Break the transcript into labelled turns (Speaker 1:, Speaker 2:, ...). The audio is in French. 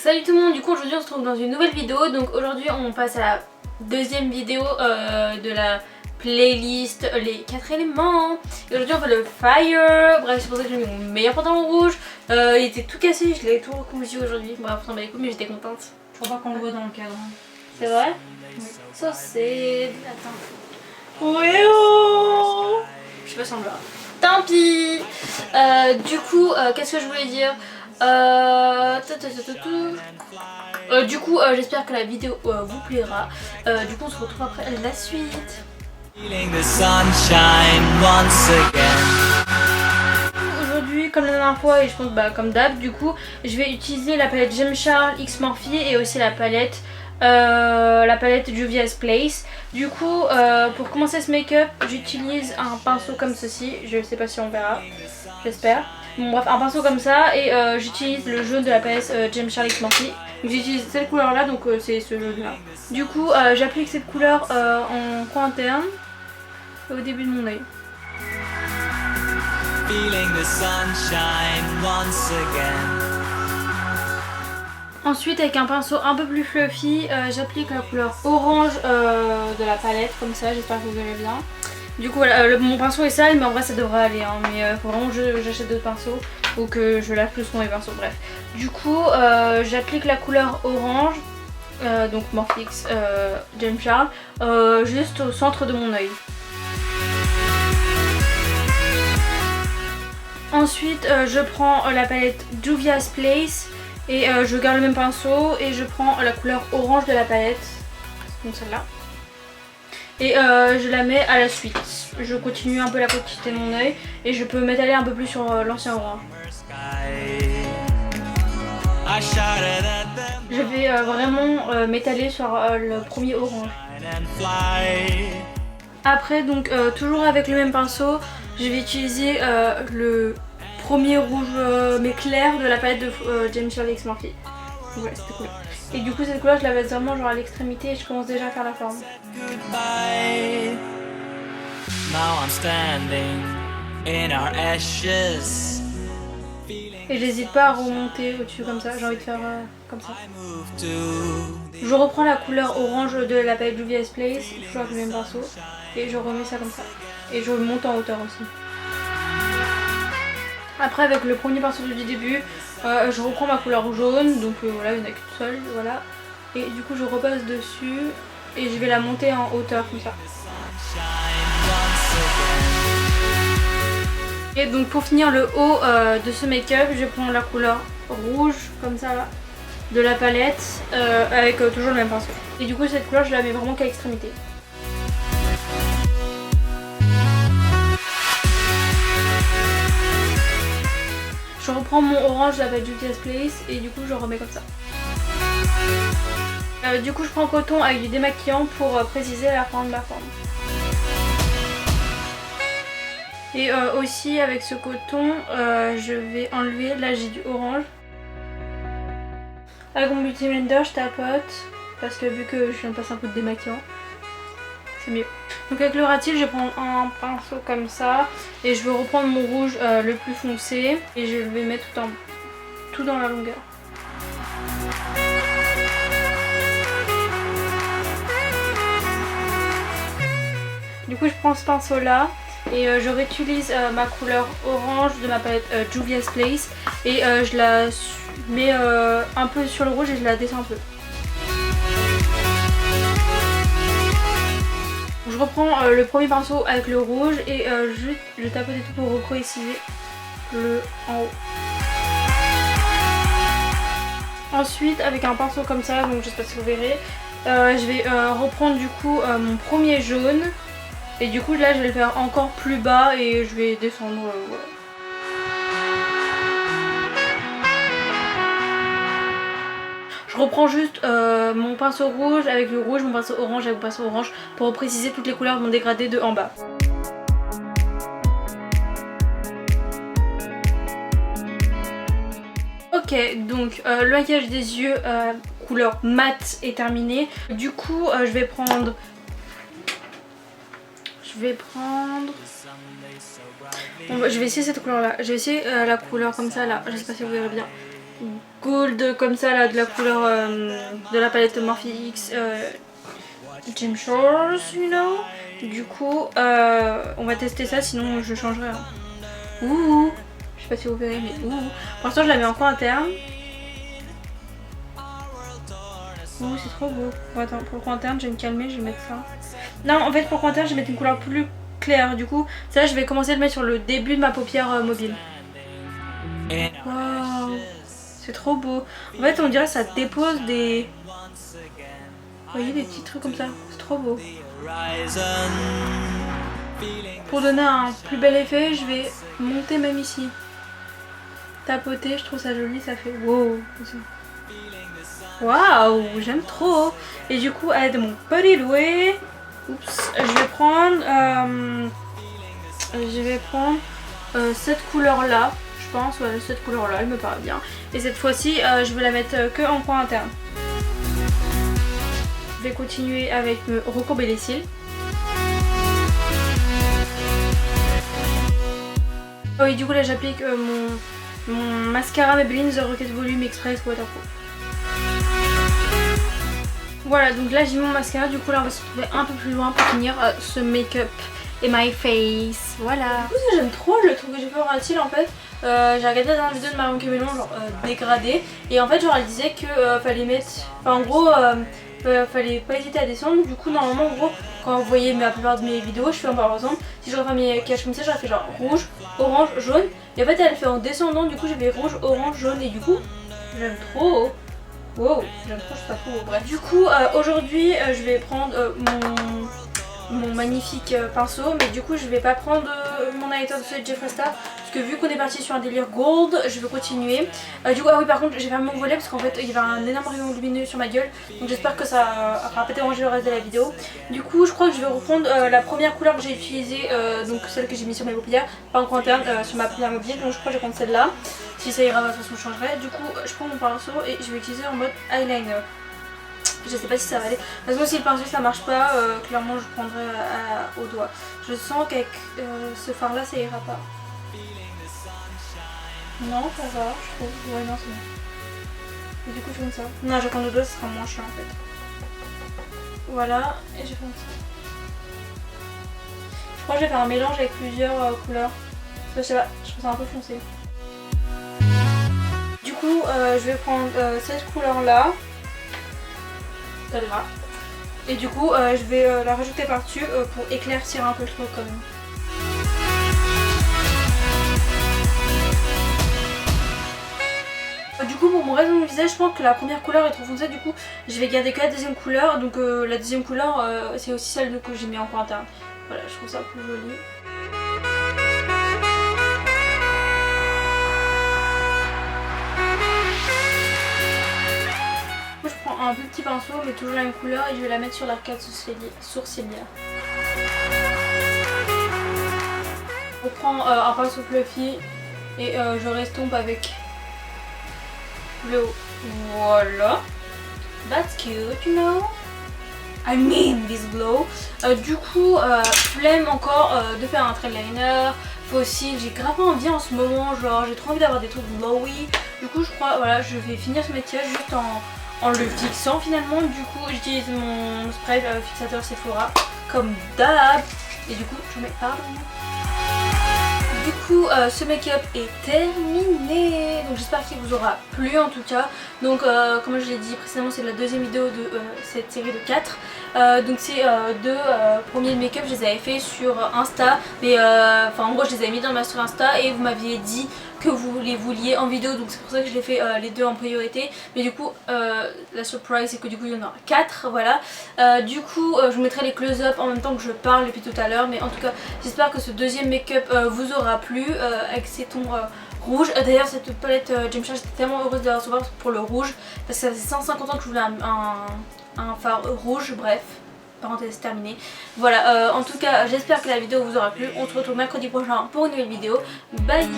Speaker 1: Salut tout le monde, du coup aujourd'hui on se trouve dans une nouvelle vidéo. Donc aujourd'hui on passe à la deuxième vidéo de la playlist les 4 éléments. Et aujourd'hui on fait le fire. Bref, c'est pour ça que j'ai mis mon meilleur pantalon rouge. Il était tout cassé, je l'ai tout recousu aujourd'hui. Bref, on s'en bat les couilles, mais j'étais contente.
Speaker 2: Je crois pas qu'on le voit dans le cadre.
Speaker 1: C'est vrai?
Speaker 2: Oui.
Speaker 1: Ça c'est... Attends. Ouais oh, je sais pas si on le verra. Tant pis. Du coup, qu'est-ce que je voulais dire? Du coup, j'espère que la vidéo vous plaira. Du coup, on se retrouve après la suite. Aujourd'hui, comme la dernière fois, et je pense comme d'hab, du coup, je vais utiliser la palette James Charles X Morphe et aussi la palette Juvia's Place. Du coup, pour commencer ce make-up, j'utilise un pinceau comme ceci. Je sais pas si on verra, j'espère. Bon, bref, un pinceau comme ça et j'utilise le jaune de la palette James Charles X Morphe. J'utilise cette couleur là, donc c'est ce jaune là. Du coup, j'applique cette couleur en coin interne au début de mon œil. Ensuite, avec un pinceau un peu plus fluffy, j'applique la couleur orange de la palette, comme ça, j'espère que vous verrez bien. Du coup, voilà, mon pinceau est sale, mais en vrai ça devrait aller, hein, mais faut vraiment que j'achète d'autres pinceaux ou que je lave plus souvent les pinceaux, bref. Du coup, j'applique la couleur orange, donc Morphe X James Charles, juste au centre de mon œil. Ensuite, je prends la palette Juvia's Place et je garde le même pinceau et je prends la couleur orange de la palette, donc celle-là. Et je la mets à la suite. Je continue un peu la quantité de mon œil et je peux m'étaler un peu plus sur l'ancien orange. Je vais vraiment m'étaler sur le premier orange. Après, donc toujours avec le même pinceau, je vais utiliser le premier rouge mais clair de la palette de James Charles X Morphe. Ouais, c'était cool. Et du coup cette couleur je la mets vraiment genre à l'extrémité et je commence déjà à faire la forme. Et j'hésite pas à remonter au-dessus comme ça, j'ai envie de faire comme ça. Je reprends la couleur orange de la palette Juvia's Place, toujours avec le même pinceau, et je remets ça comme ça. Et je monte en hauteur aussi. Après avec le premier pinceau du début, je reprends ma couleur jaune, donc voilà, il n'y en a qu'une seule, voilà. Et du coup je repasse dessus et je vais la monter en hauteur comme ça. Et donc pour finir le haut de ce make-up, je prends la couleur rouge comme ça là, de la palette avec toujours le même pinceau. Et du coup cette couleur je la mets vraiment qu'à l'extrémité. Je reprends mon orange de la palette Juvia's Place et du coup je remets comme ça. Du coup je prends coton avec du démaquillant pour préciser la forme de la forme. Et aussi avec ce coton je vais enlever, là j'ai du orange. Avec mon beauty blender je tapote parce que vu que je viens de passer un peu de démaquillant, c'est mieux. Donc avec le rat-il je prends un pinceau comme ça et je vais reprendre mon rouge le plus foncé et je vais mettre tout dans la longueur. Du coup je prends ce pinceau là et je réutilise ma couleur orange de ma palette Juvia's Place et je la mets un peu sur le rouge et je la descends un peu. Je reprends le premier pinceau avec le rouge et je tapote et tout pour repréciser le en haut. Ensuite avec un pinceau comme ça, donc je sais pas si vous verrez, je vais reprendre du coup mon premier jaune. Et du coup là je vais le faire encore plus bas et je vais descendre, voilà. Je reprends juste mon pinceau rouge avec le rouge, mon pinceau orange avec mon pinceau orange pour préciser toutes les couleurs de mon dégradé de en bas. Ok, donc le maquillage des yeux couleur mat est terminé. Du coup je vais prendre bon, je vais essayer cette couleur là. Je vais essayer la couleur comme ça là. Je sais pas si vous verrez bien. gold comme ça là, de la couleur de la palette Morphe X Gym Shores, you know. Du coup on va tester ça, sinon je changerai. Ouh, je sais pas si vous verrez, mais ouh. Pour l'instant je la mets en coin interne. Ouh, c'est trop beau. Bon, attends, pour le coin interne je vais me calmer, je vais mettre ça. Non, en fait pour le coin interne je vais mettre une couleur plus claire. Du coup ça je vais commencer à le mettre sur le début de ma paupière mobile. Waouh, c'est trop beau. En fait on dirait que ça dépose des... Vous voyez, des petits trucs comme ça, c'est trop beau. Pour donner un plus bel effet, je vais monter même ici. Tapoter, je trouve ça joli, ça fait wow. Waouh, j'aime trop. Et du coup, avec mon petit doigt, oups, je vais prendre cette couleur là. Je pense, ouais, cette couleur là, elle me paraît bien. Et cette fois-ci, je vais la mettre que en coin interne. Je vais continuer avec me recourber les cils. Oh, et du coup là j'applique mon mascara Maybelline The Rocket Volume Express Waterproof. Voilà, donc là j'ai mis mon mascara, du coup là on va se retrouver un peu plus loin pour finir ce make-up et my face. Voilà. Du coup ça j'aime trop le truc que j'ai fait au Ratil en fait. J'ai regardé la dernière vidéo de Marion Camélon genre dégradé, et en fait genre elle disait que fallait mettre, enfin en gros fallait pas hésiter à descendre. Du coup normalement en gros quand vous voyez la plupart de mes vidéos je fais par exemple, si je refais mes maquillages comme ça j'aurais fait genre rouge, orange, jaune, et en fait elle fait en descendant, du coup j'ai fait rouge, orange, jaune, et du coup j'aime trop. Wow, j'aime trop, je sais pas trop, bref. Du coup aujourd'hui je vais prendre mon magnifique pinceau, mais du coup je vais pas prendre mon highlighter de chez Jeffree Star parce que vu qu'on est parti sur un délire gold, je vais continuer. Du coup, ah oui, par contre j'ai fermé mon volet parce qu'en fait il y avait un énorme rayon lumineux sur ma gueule, donc j'espère que ça va pas déranger le reste de la vidéo. Du coup je crois que je vais reprendre la première couleur que j'ai utilisée, donc celle que j'ai mis sur mes paupières, pas en coin interne, sur ma paupière mobile, donc je crois que je vais prendre celle-là. Si ça ira, de toute façon je changerai. Du coup je prends mon pinceau et je vais l'utiliser en mode eyeliner. Je sais pas si ça va aller. De toute façon si le pinceau ça marche pas, clairement je prendrai au doigt. Je sens qu'avec ce fard là ça ira pas. Non, ça va, je trouve. Ouais, non, c'est bon. Et du coup je fais comme ça. Non, je vais prendre au doigt, ce sera moins chiant en fait. Voilà, et je fais comme ça. Je crois que je vais faire un mélange avec plusieurs couleurs. Je sais pas, je trouve ça un peu foncé. Du coup je vais prendre cette couleur là. Celle-là. Et du coup je vais la rajouter par dessus pour éclaircir un peu le truc quand même. Du coup pour mon reste de mon visage je pense que la première couleur est trop foncée, du coup je vais garder que la deuxième couleur. Donc la deuxième couleur c'est aussi celle que j'ai mis en coin interne. Voilà, je trouve ça plus joli. Je prends un plus petit pinceau mais toujours la même couleur et je vais la mettre sur l'arcade sourcilière. Je prends un pinceau fluffy et je restompe avec le haut. Voilà. That's cute, you know. I mean this glow. Du coup, flemme encore de faire un trait liner, fossile. J'ai grave envie en ce moment, genre j'ai trop envie d'avoir des trucs glowy. Du coup je crois, voilà, je vais finir ce maquillage juste en le fixant finalement. Du coup j'utilise mon spray fixateur Sephora comme d'hab. Et du coup je mets pardon. Du coup ce make-up est terminé, donc j'espère qu'il vous aura plu en tout cas. Donc comme je l'ai dit précédemment, c'est la deuxième vidéo de cette série de 4. Donc ces deux premiers make-up je les avais fait sur Insta, mais enfin en gros je les avais mis dans ma story Insta et vous m'aviez dit que vous les vouliez en vidéo, donc c'est pour ça que je les fait les deux en priorité. Mais du coup la surprise c'est que du coup il y en aura 4, voilà. Du coup je vous mettrai les close-up en même temps que je parle depuis tout à l'heure, mais en tout cas j'espère que ce deuxième make-up vous aura plu avec ces tons rouges. D'ailleurs cette palette Gym Shores, j'étais tellement heureuse de la recevoir pour le rouge parce que ça faisait 150 ans que je voulais un fard rouge, bref. Parenthèse terminée. Voilà, en tout cas j'espère que la vidéo vous aura plu. On se retrouve mercredi prochain pour une nouvelle vidéo. Bye.